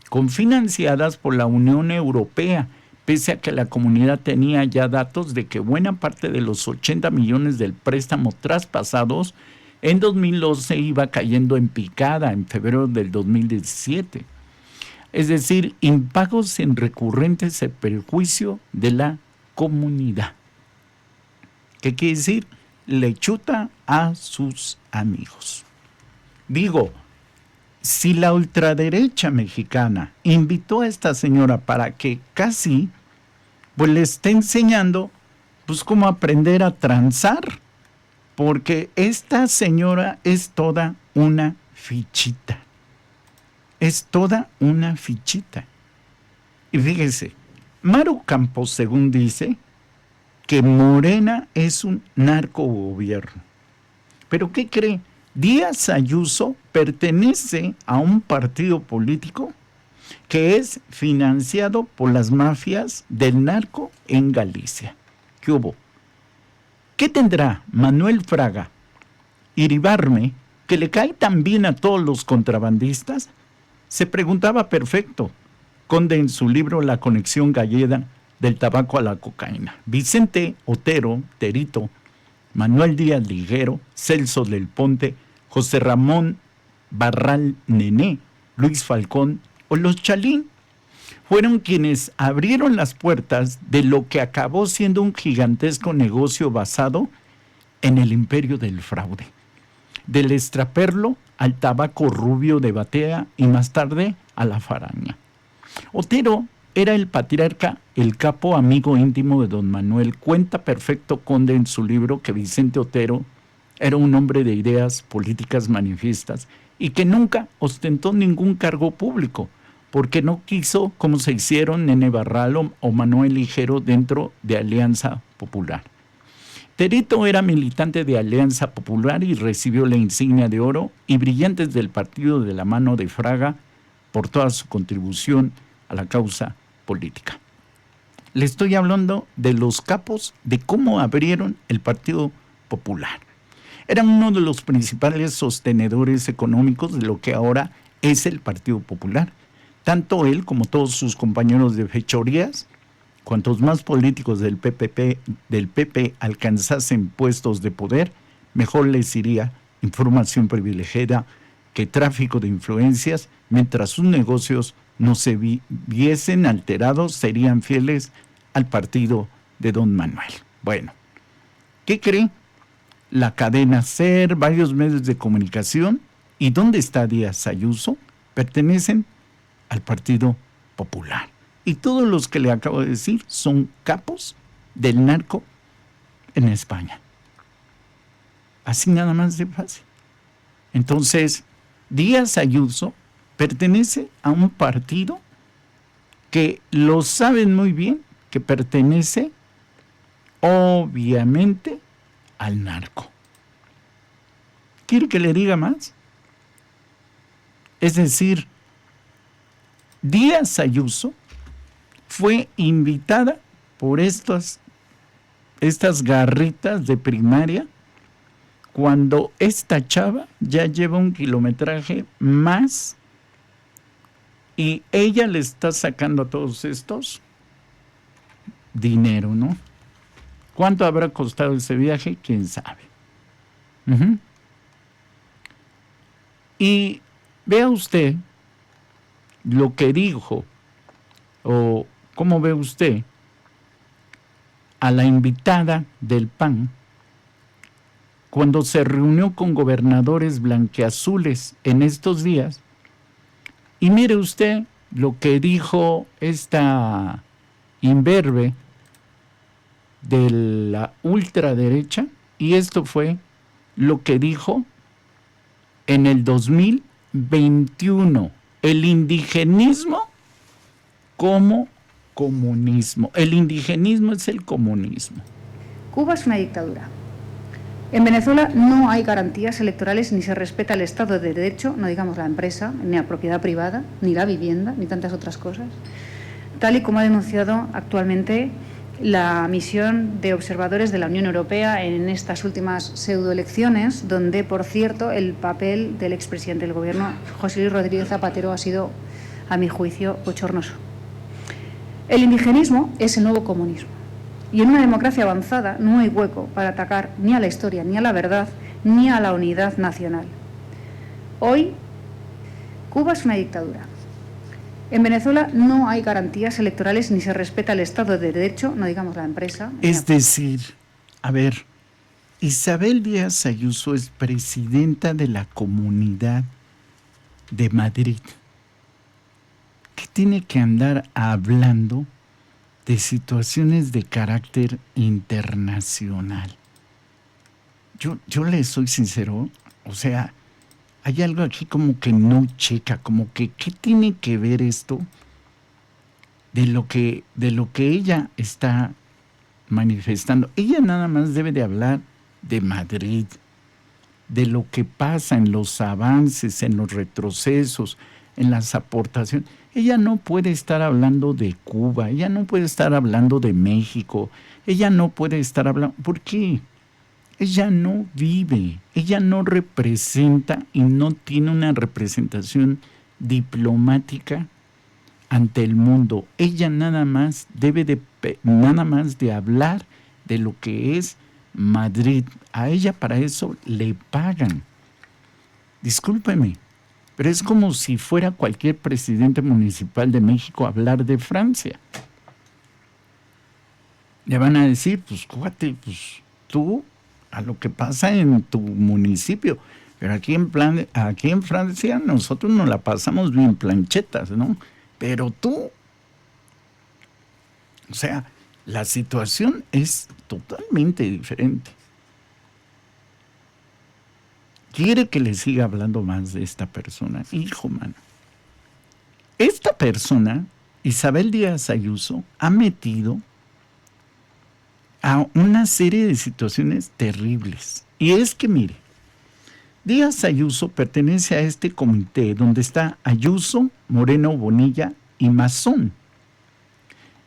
Speaker 1: confinanciadas por la Unión Europea, pese a que la comunidad tenía ya datos de que buena parte de los 80 millones del préstamo traspasados en 2011 iba cayendo en picada en febrero del 2017. Es decir, impagos en recurrentes en perjuicio de la comunidad. ¿Qué quiere decir? Le chuta a sus amigos. Digo, si la ultraderecha mexicana invitó a esta señora para que casi pues le esté enseñando pues cómo aprender a transar, porque esta señora es toda una fichita. Es toda una fichita. Y fíjese, Maru Campos, según dice, que Morena es un narcogobierno. ¿Pero qué cree? Díaz Ayuso pertenece a un partido político que es financiado por las mafias del narco en Galicia. ¿Qué hubo? ¿Qué tendrá Manuel Fraga Iribarne que le cae tan bien a todos los contrabandistas? Se preguntaba perfecto Conde en su libro La conexión gallega del tabaco a la cocaína. Vicente Otero, Terito, Manuel Díaz Liguero, Celso del Ponte, José Ramón Barral Nené, Luis Falcón o los Chalín fueron quienes abrieron las puertas de lo que acabó siendo un gigantesco negocio basado en el imperio del fraude, del extraperlo al tabaco rubio de Batea y más tarde a la faraña. Otero era el patriarca, el capo amigo íntimo de don Manuel. Cuenta perfecto Conde en su libro que Vicente Otero era un hombre de ideas políticas manifiestas y que nunca ostentó ningún cargo público, porque no quiso, como se hicieron Nene Barral o Manuel Ligero dentro de Alianza Popular. Terito era militante de Alianza Popular y recibió la insignia de oro y brillantes del partido de la mano de Fraga por toda su contribución a la causa política. Le estoy hablando de los capos de cómo abrieron el Partido Popular. Eran uno de los principales sostenedores económicos de lo que ahora es el Partido Popular. Tanto él como todos sus compañeros de fechorías, cuantos más políticos del PP alcanzasen puestos de poder, mejor les iría información privilegiada que tráfico de influencias, mientras sus negocios no se viesen alterados, serían fieles al partido de don Manuel. Bueno, ¿qué cree? La cadena SER, varios medios de comunicación, ¿y dónde está Díaz Ayuso? Pertenecen al Partido Popular. Y todos los que le acabo de decir son capos del narco en España. Así nada más de fácil. Entonces, Díaz Ayuso pertenece a un partido que lo saben muy bien, que pertenece obviamente al narco. ¿Quiere que le diga más? Es decir, Díaz Ayuso fue invitada por estas garritas de primaria cuando esta chava ya lleva un kilometraje más y ella le está sacando a todos estos dinero, ¿no? ¿Cuánto habrá costado ese viaje? ¿Quién sabe? Y vea usted lo que dijo, o cómo ve usted a la invitada del PAN cuando se reunió con gobernadores blanqueazules en estos días. Y mire usted lo que dijo esta imberbe de la ultraderecha, y esto fue lo que dijo en el 2021, el indigenismo como comunismo. El indigenismo es el comunismo.
Speaker 8: Cuba es una dictadura. En Venezuela no hay garantías electorales ni se respeta el Estado de Derecho, no digamos la empresa, ni la propiedad privada, ni la vivienda, ni tantas otras cosas, tal y como ha denunciado actualmente la misión de observadores de la Unión Europea en estas últimas pseudoelecciones, donde, por cierto, el papel del expresidente del Gobierno, José Luis Rodríguez Zapatero, ha sido, a mi juicio, bochornoso. El indigenismo es el nuevo comunismo. Y en una democracia avanzada no hay hueco para atacar ni a la historia, ni a la verdad, ni a la unidad nacional. Hoy, Cuba es una dictadura. En Venezuela no hay garantías electorales ni se respeta el Estado de Derecho, no digamos la empresa.
Speaker 1: Es decir, a ver, Isabel Díaz Ayuso es presidenta de la Comunidad de Madrid. ¿Qué tiene que andar hablando de situaciones de carácter internacional? Yo le soy sincero, o sea, hay algo aquí como que no checa, como que ¿qué tiene que ver esto de lo que ella está manifestando? Ella nada más debe de hablar de Madrid, de lo que pasa en los avances, en los retrocesos, en las aportaciones. Ella no puede estar hablando de Cuba, ella no puede estar hablando de México, ella no puede estar hablando... ¿Por qué? Ella no vive, ella no representa y no tiene una representación diplomática ante el mundo. Ella nada más debe de hablar de lo que es Madrid. A ella para eso le pagan. Discúlpeme, pero es como si fuera cualquier presidente municipal de México a hablar de Francia. Le van a decir, pues cuate, pues tú a lo que pasa en tu municipio, pero aquí en Francia nosotros nos la pasamos bien planchetas, ¿no? Pero tú, o sea, la situación es totalmente diferente. ¿Quiere que le siga hablando más de esta persona? Hijo, mano. esta persona, Isabel Díaz Ayuso, ha metido a una serie de situaciones terribles. Y es que, mire, Díaz Ayuso pertenece a este comité donde está Ayuso, Moreno Bonilla y Mazón.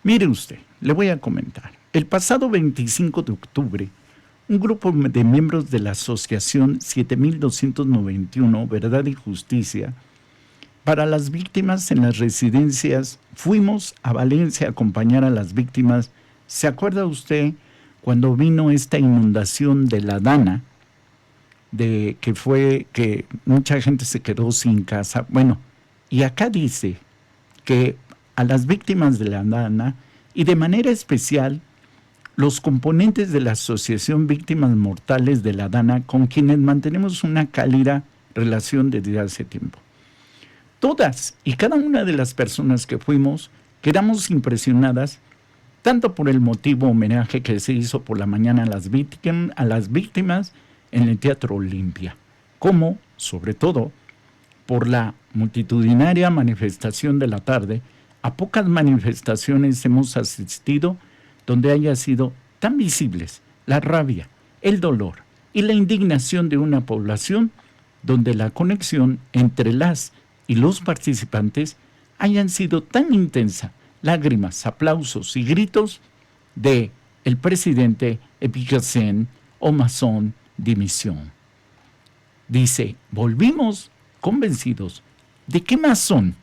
Speaker 1: Mire usted, le voy a comentar. El pasado 25 de octubre, un grupo de miembros de la Asociación 7291, Verdad y Justicia, para las víctimas en las residencias, fuimos a Valencia a acompañar a las víctimas. ¿Se acuerda usted cuando vino esta inundación de la Dana, que mucha gente se quedó sin casa? Bueno, y acá dice que a las víctimas de la Dana, y de manera especial los componentes de la Asociación Víctimas Mortales de la Dana, con quienes mantenemos una cálida relación desde hace tiempo. Todas y cada una de las personas que fuimos quedamos impresionadas tanto por el motivo homenaje que se hizo por la mañana a las víctimas en el Teatro Olimpia, como, sobre todo, por la multitudinaria manifestación de la tarde. A pocas manifestaciones hemos asistido donde haya sido tan visibles la rabia, el dolor y la indignación de una población donde la conexión entre las y los participantes hayan sido tan intensa, lágrimas, aplausos y gritos de el presidente Epicacén o Mazón dimisión. Dice, volvimos convencidos de que Mazón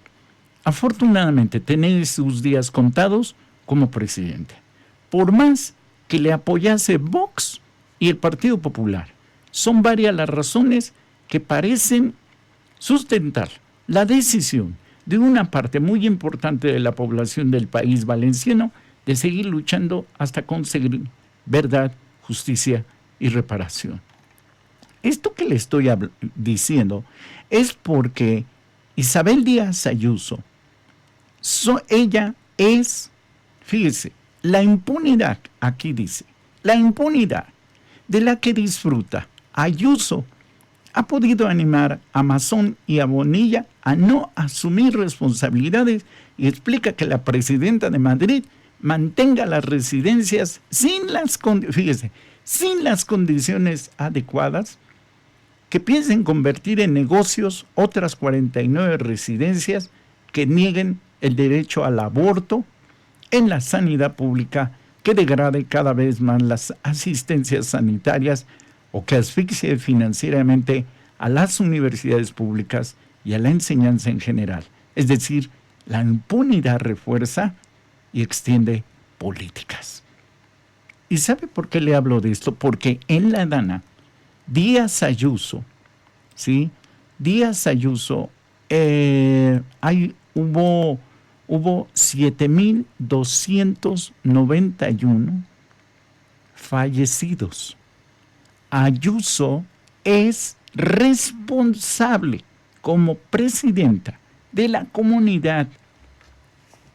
Speaker 1: afortunadamente tiene sus días contados como presidente, por más que le apoyase Vox y el Partido Popular. Son varias las razones que parecen sustentar la decisión de una parte muy importante de la población del país valenciano de seguir luchando hasta conseguir verdad, justicia y reparación. Esto que le estoy diciendo es porque Isabel Díaz Ayuso, ella es, fíjese, la impunidad, aquí dice, la impunidad de la que disfruta Ayuso ha podido animar a Mazón y a Bonilla a no asumir responsabilidades y explica que la presidenta de Madrid mantenga las residencias sin las condiciones adecuadas, que piensen convertir en negocios otras 49 residencias que nieguen el derecho al aborto en la sanidad pública, que degrade cada vez más las asistencias sanitarias o que asfixie financieramente a las universidades públicas y a la enseñanza en general. Es decir, la impunidad refuerza y extiende políticas. ¿Y sabe por qué le hablo de esto? Porque en la Dana, Díaz Ayuso, ¿sí? Díaz Ayuso, hubo 7,291 fallecidos. Ayuso es responsable como presidenta de la comunidad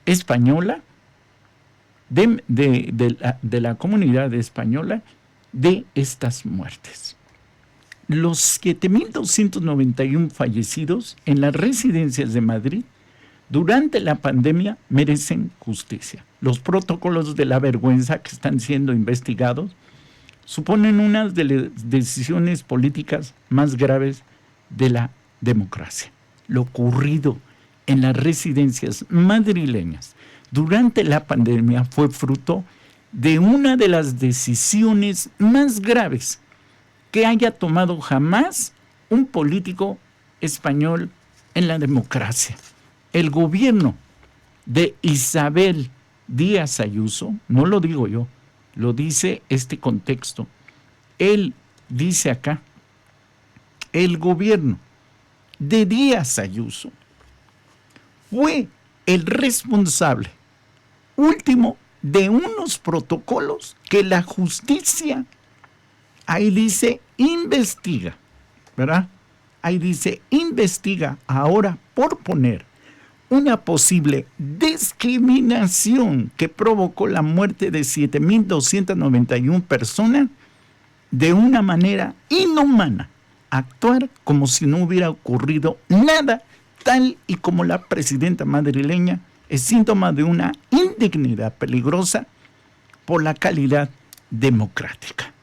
Speaker 1: española, de la comunidad española de estas muertes. Los 7,291 fallecidos en las residencias de Madrid durante la pandemia merecen justicia. Los protocolos de la vergüenza que están siendo investigados suponen una de las decisiones políticas más graves de la democracia. Lo ocurrido en las residencias madrileñas durante la pandemia fue fruto de una de las decisiones más graves que haya tomado jamás un político español en la democracia. El gobierno de Isabel Díaz Ayuso, no lo digo yo, lo dice este contexto. Él dice acá, el gobierno de Díaz Ayuso fue el responsable último de unos protocolos que la justicia, ahí dice, investiga, ¿verdad? Ahí dice, investiga ahora por poner una posible discriminación que provocó la muerte de 7,291 personas de una manera inhumana, actuar como si no hubiera ocurrido nada tal y como la presidenta madrileña, es síntoma de una indignidad peligrosa por la calidad democrática.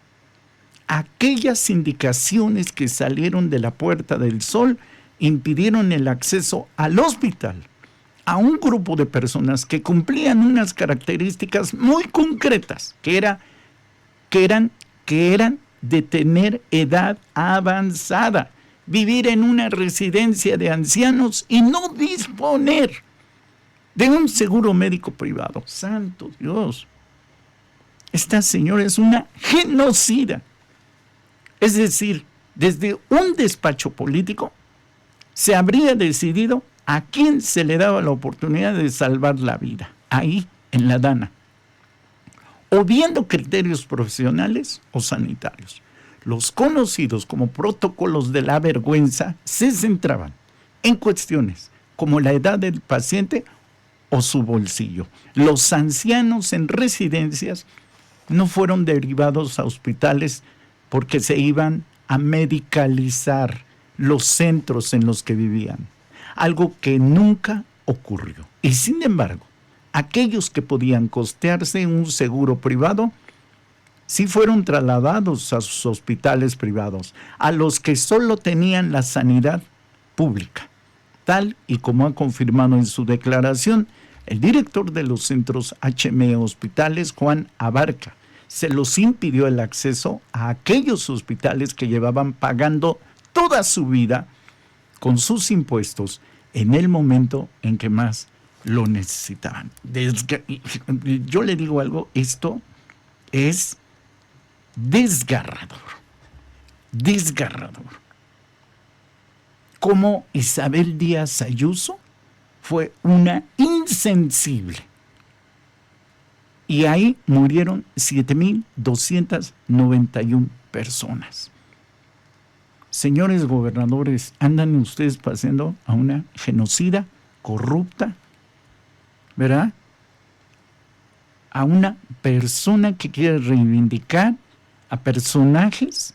Speaker 1: Aquellas indicaciones que salieron de la Puerta del Sol impidieron el acceso al hospital a un grupo de personas que cumplían unas características muy concretas, que eran de tener edad avanzada, vivir en una residencia de ancianos y no disponer de un seguro médico privado. ¡Santo Dios! Esta señora es una genocida. Es decir, desde un despacho político se habría decidido a quién se le daba la oportunidad de salvar la vida, ahí en la Dana, o viendo criterios profesionales o sanitarios. Los conocidos como protocolos de la vergüenza se centraban en cuestiones como la edad del paciente o su bolsillo. Los ancianos en residencias no fueron derivados a hospitales porque se iban a medicalizar los centros en los que vivían, algo que nunca ocurrió. Y sin embargo, aquellos que podían costearse un seguro privado sí fueron trasladados a sus hospitales privados, a los que solo tenían la sanidad pública, tal y como ha confirmado en su declaración el director de los centros HME Hospitales, Juan Abarca. Se los impidió el acceso a aquellos hospitales que llevaban pagando toda su vida con sus impuestos en el momento en que más lo necesitaban. Yo le digo algo, esto es desgarrador. Como Isabel Díaz Ayuso fue una insensible. Y ahí murieron 7,291 personas. Señores gobernadores, andan ustedes paseando a una genocida, corrupta, ¿verdad? A una persona que quiere reivindicar a personajes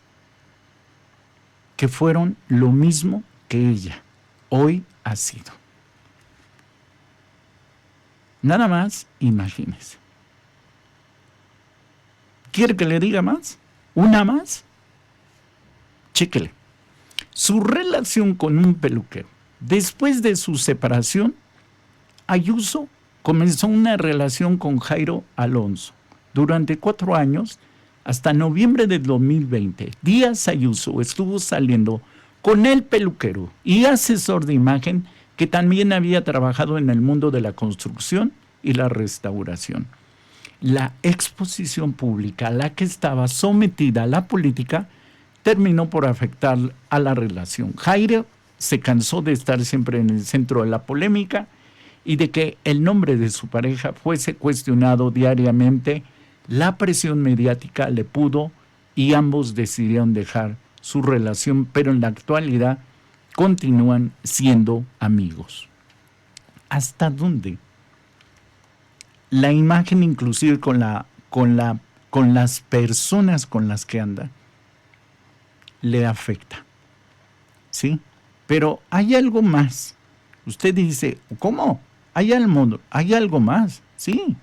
Speaker 1: que fueron lo mismo que ella hoy ha sido. Nada más, imagínese. ¿Quiere que le diga más? ¿Una más? Chéquele. Su relación con un peluquero. Después de su separación, Ayuso comenzó una relación con Jairo Alonso. Durante 4 años, hasta noviembre de 2020, Díaz Ayuso estuvo saliendo con el peluquero y asesor de imagen que también había trabajado en el mundo de la construcción y la restauración. La exposición pública a la que estaba sometida la política terminó por afectar a la relación. Jairo se cansó de estar siempre en el centro de la polémica y de que el nombre de su pareja fuese cuestionado diariamente. La presión mediática le pudo y ambos decidieron dejar su relación, pero en la actualidad continúan siendo amigos. ¿Hasta dónde? La imagen, inclusive con las personas con las que anda, le afecta. ¿Sí? Pero hay algo más. Usted dice, ¿cómo? ¿Hay algo más? Sí.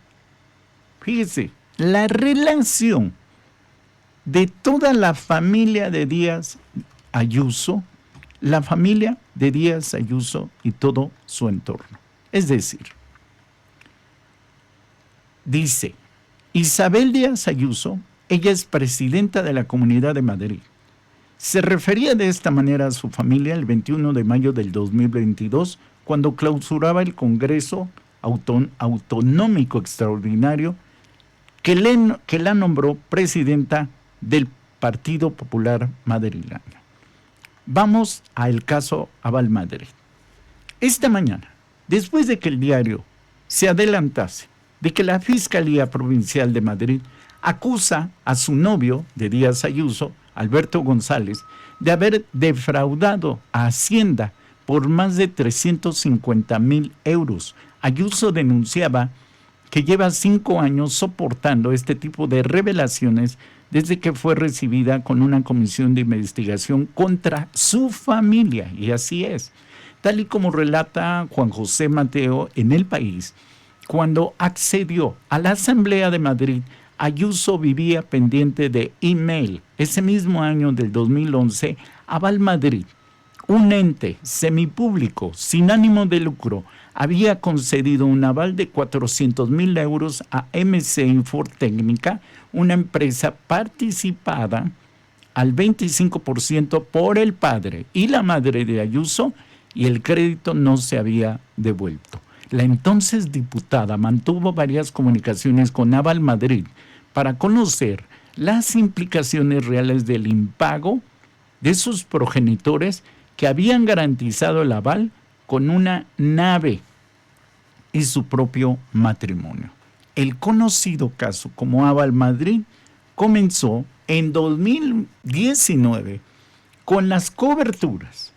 Speaker 1: Fíjese, la relación de toda la familia de Díaz Ayuso, la familia de Díaz Ayuso y todo su entorno. Es decir, dice, Isabel Díaz Ayuso, ella es presidenta de la Comunidad de Madrid. Se refería de esta manera a su familia el 21 de mayo del 2022, cuando clausuraba el Congreso Autonómico Extraordinario que la nombró presidenta del Partido Popular Madrileño. Vamos al caso Aval Madrid. Esta mañana, después de que el diario se adelantase de que la Fiscalía Provincial de Madrid acusa a su novio de Díaz Ayuso, Alberto González, de haber defraudado a Hacienda por más de 350,000 euros. Ayuso denunciaba que lleva 5 años soportando este tipo de revelaciones desde que fue recibida con una comisión de investigación contra su familia, y así es. tal y como relata Juan José Mateo en El País. Cuando accedió a la Asamblea de Madrid, Ayuso vivía pendiente de email. Ese mismo año del 2011, Aval Madrid, un ente semipúblico sin ánimo de lucro, había concedido un aval de 400,000 euros a MC Infortécnica, una empresa participada al 25% por el padre y la madre de Ayuso, y el crédito no se había devuelto. La entonces diputada mantuvo varias comunicaciones con Aval Madrid para conocer las implicaciones reales del impago de sus progenitores que habían garantizado el aval con una nave y su propio matrimonio. El conocido caso como Aval Madrid comenzó en 2019 con las coberturas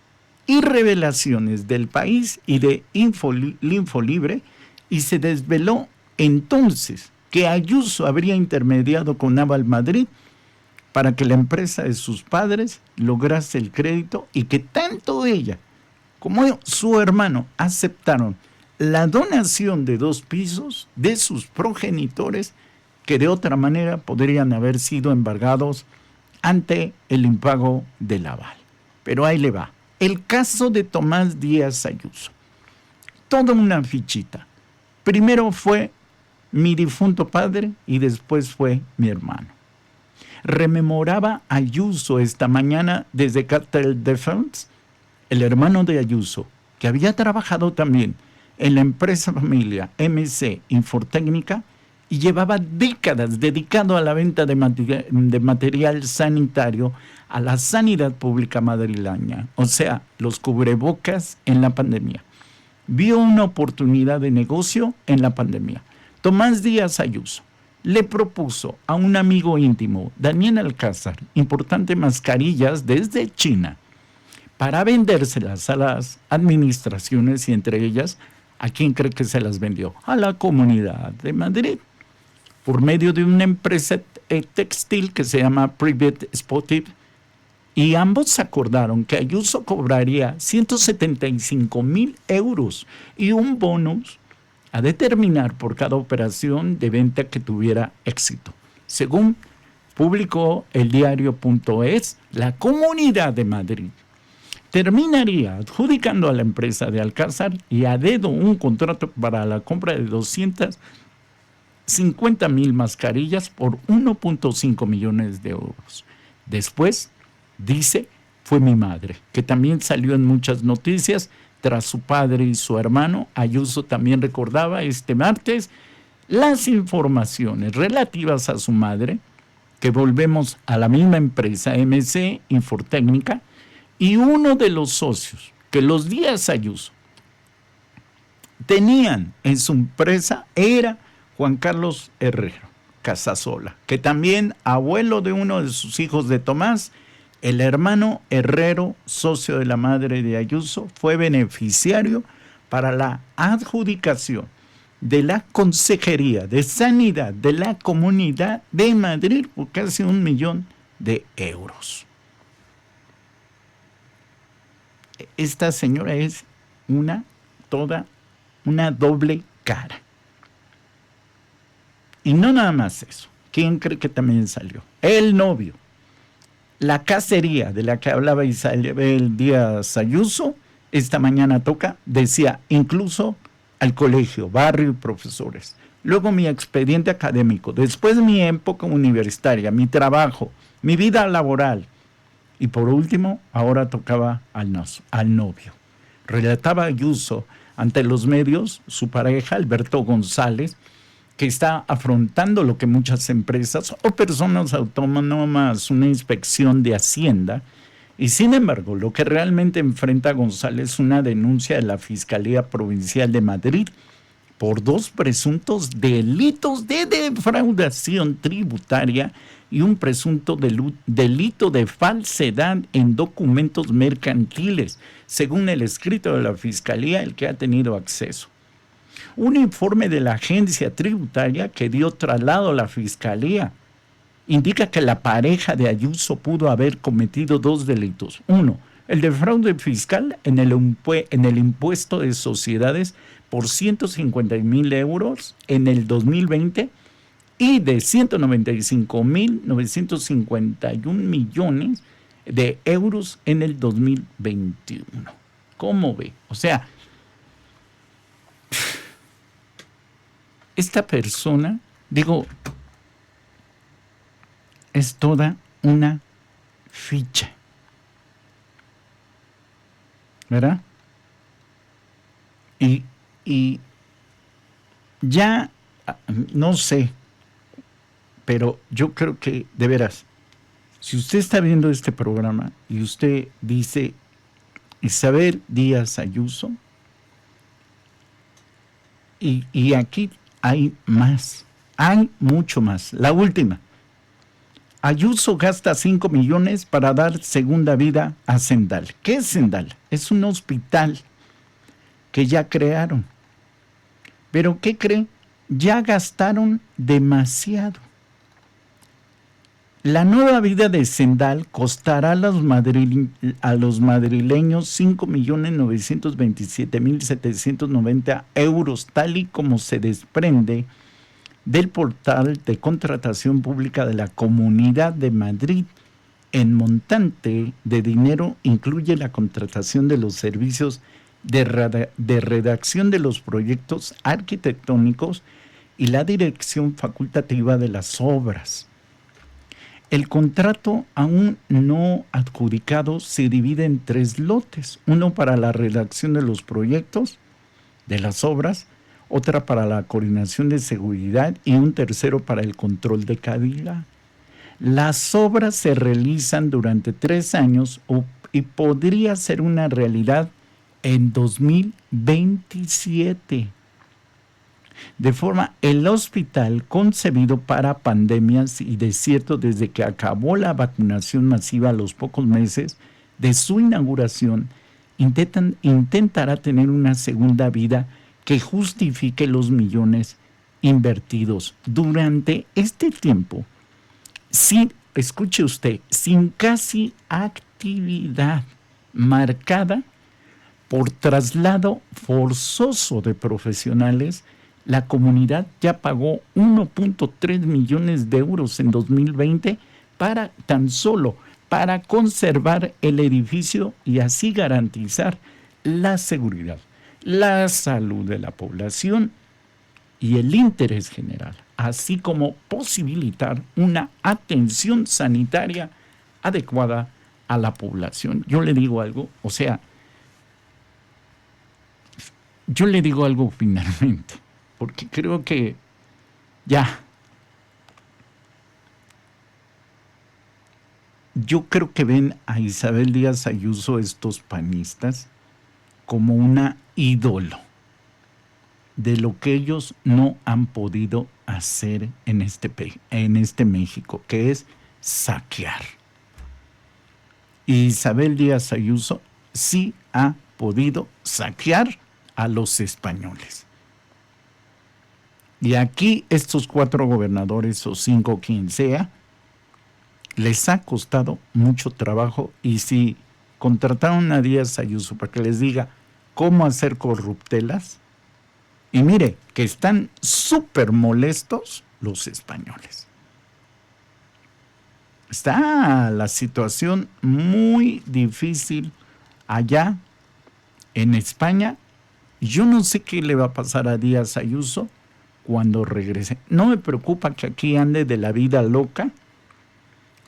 Speaker 1: y revelaciones del País y de Infolibre, y se desveló entonces que Ayuso habría intermediado con Aval Madrid para que la empresa de sus padres lograse el crédito, y que tanto ella como su hermano aceptaron la donación de 2 pisos de sus progenitores, que de otra manera podrían haber sido embargados ante el impago del aval. Pero ahí le va. El caso de Tomás Díaz Ayuso. Toda una fichita. Primero fue mi difunto padre y después fue mi hermano. Rememoraba Ayuso esta mañana desde Capital Defense, el hermano de Ayuso, que había trabajado también en la empresa familia MC Infortécnica y llevaba décadas dedicado a la venta de material sanitario a la sanidad pública madrileña, o sea, los cubrebocas en la pandemia. Vio una oportunidad de negocio en la pandemia. Tomás Díaz Ayuso le propuso a un amigo íntimo, Daniel Alcázar, importantes mascarillas desde China para vendérselas a las administraciones, y entre ellas, ¿a quién cree que se las vendió? A la Comunidad de Madrid, por medio de una empresa textil que se llama Private Sportive, y ambos acordaron que Ayuso cobraría 175,000 euros y un bonus a determinar por cada operación de venta que tuviera éxito. Según publicó el diario.es, la Comunidad de Madrid terminaría adjudicando a la empresa de Alcázar y a dedo un contrato para la compra de 250,000 mascarillas por 1.5 millones de euros. Después, dice, fue mi madre, que también salió en muchas noticias tras su padre y su hermano. Ayuso también recordaba este martes las informaciones relativas a su madre, que volvemos a la misma empresa, MC Infortécnica, y uno de los socios que los Díaz Ayuso tenían en su empresa era Juan Carlos Herrero Casasola, que también abuelo de uno de sus hijos de Tomás. El hermano Herrero, socio de la madre de Ayuso, fue beneficiario para la adjudicación de la Consejería de Sanidad de la Comunidad de Madrid por casi 1 millón de euros. Esta señora es toda una doble cara. Y no nada más eso. ¿Quién cree que también salió? El novio. La cacería de la que hablaba Isabel Díaz Ayuso, esta mañana toca, decía, incluso al colegio, barrio y profesores. Luego mi expediente académico, después mi época universitaria, mi trabajo, mi vida laboral. Y por último, ahora tocaba al novio. Relataba Ayuso ante los medios, su pareja, Alberto González, que está afrontando lo que muchas empresas o personas autónomas, una inspección de Hacienda, y sin embargo, lo que realmente enfrenta a González es una denuncia de la Fiscalía Provincial de Madrid por 2 presuntos delitos de defraudación tributaria y un presunto delito de falsedad en documentos mercantiles, según el escrito de la Fiscalía, el que ha tenido acceso. Un informe de la agencia tributaria que dio traslado a la Fiscalía indica que la pareja de Ayuso pudo haber cometido 2 delitos. 1, El de fraude fiscal en el impuesto de sociedades por 150,000 euros en el 2020 y de 195,951 millones de euros en el 2021. ¿Cómo ve? O sea, esta persona, es toda una ficha, ¿verdad? Y ya, no sé, pero yo creo que, de veras, si usted está viendo este programa y usted dice Isabel Díaz Ayuso, y aquí hay más, hay mucho más. La última, Ayuso gasta 5 millones para dar segunda vida a Sendal. ¿Qué es Sendal? Es un hospital que ya crearon. Pero ¿qué cree? Ya gastaron demasiado. La nueva vida de Sendal costará a los madrileños 5.927.790 euros, tal y como se desprende del portal de contratación pública de la Comunidad de Madrid. En montante de dinero incluye la contratación de los servicios de redacción de los proyectos arquitectónicos y la dirección facultativa de las obras. El contrato aún no adjudicado se divide en 3 lotes, uno para la redacción de los proyectos de las obras, otra para la coordinación de seguridad y un tercero para el control de calidad. Las obras se realizan durante 3 años y podría ser una realidad en 2027. De forma, el hospital concebido para pandemias y desierto desde que acabó la vacunación masiva a los pocos meses de su inauguración, intentará tener una segunda vida que justifique los millones invertidos durante este tiempo. Escuche usted, sin casi actividad marcada por traslado forzoso de profesionales, la comunidad ya pagó 1.3 millones de euros en 2020 tan solo para conservar el edificio y así garantizar la seguridad, la salud de la población y el interés general, así como posibilitar una atención sanitaria adecuada a la población. Yo le digo algo, finalmente, porque creo que yo creo que ven a Isabel Díaz Ayuso, estos panistas, como una ídolo de lo que ellos no han podido hacer en este México, que es saquear. Y Isabel Díaz Ayuso sí ha podido saquear a los españoles. Y aquí estos 4 gobernadores o 5, quien sea, les ha costado mucho trabajo, y si contrataron a Díaz Ayuso para que les diga cómo hacer corruptelas, y mire que están súper molestos los españoles. Está la situación muy difícil allá en España. Yo no sé qué le va a pasar a Díaz Ayuso cuando regrese. No me preocupa que aquí ande de la vida loca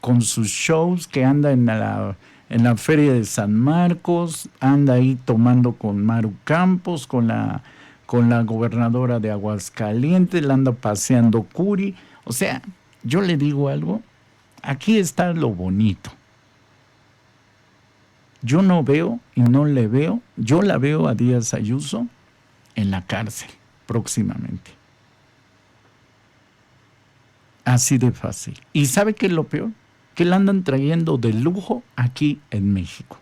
Speaker 1: con sus shows, que anda en la feria de San Marcos, anda ahí tomando con Maru Campos, con la gobernadora de Aguascalientes, la anda paseando Curi. O sea, yo le digo algo, aquí está lo bonito. Yo no veo y no le veo, yo la veo a Díaz Ayuso en la cárcel próximamente. Así de fácil. ¿Y sabe qué es lo peor? Que la andan trayendo de lujo aquí en México.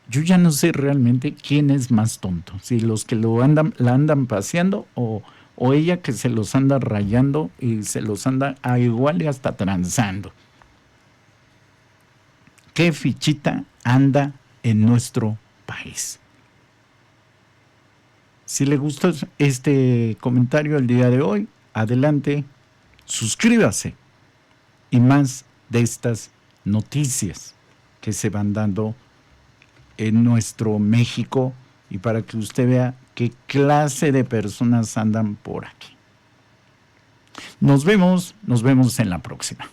Speaker 1: Yo ya no sé realmente quién es más tonto, si los que la andan paseando o ella, que se los anda rayando y se los anda igual y hasta transando. qué fichita anda en nuestro país. Si le gustó este comentario el día de hoy, adelante, suscríbase. Y más de estas noticias que se van dando en nuestro México y para que usted vea qué clase de personas andan por aquí. Nos vemos en la próxima.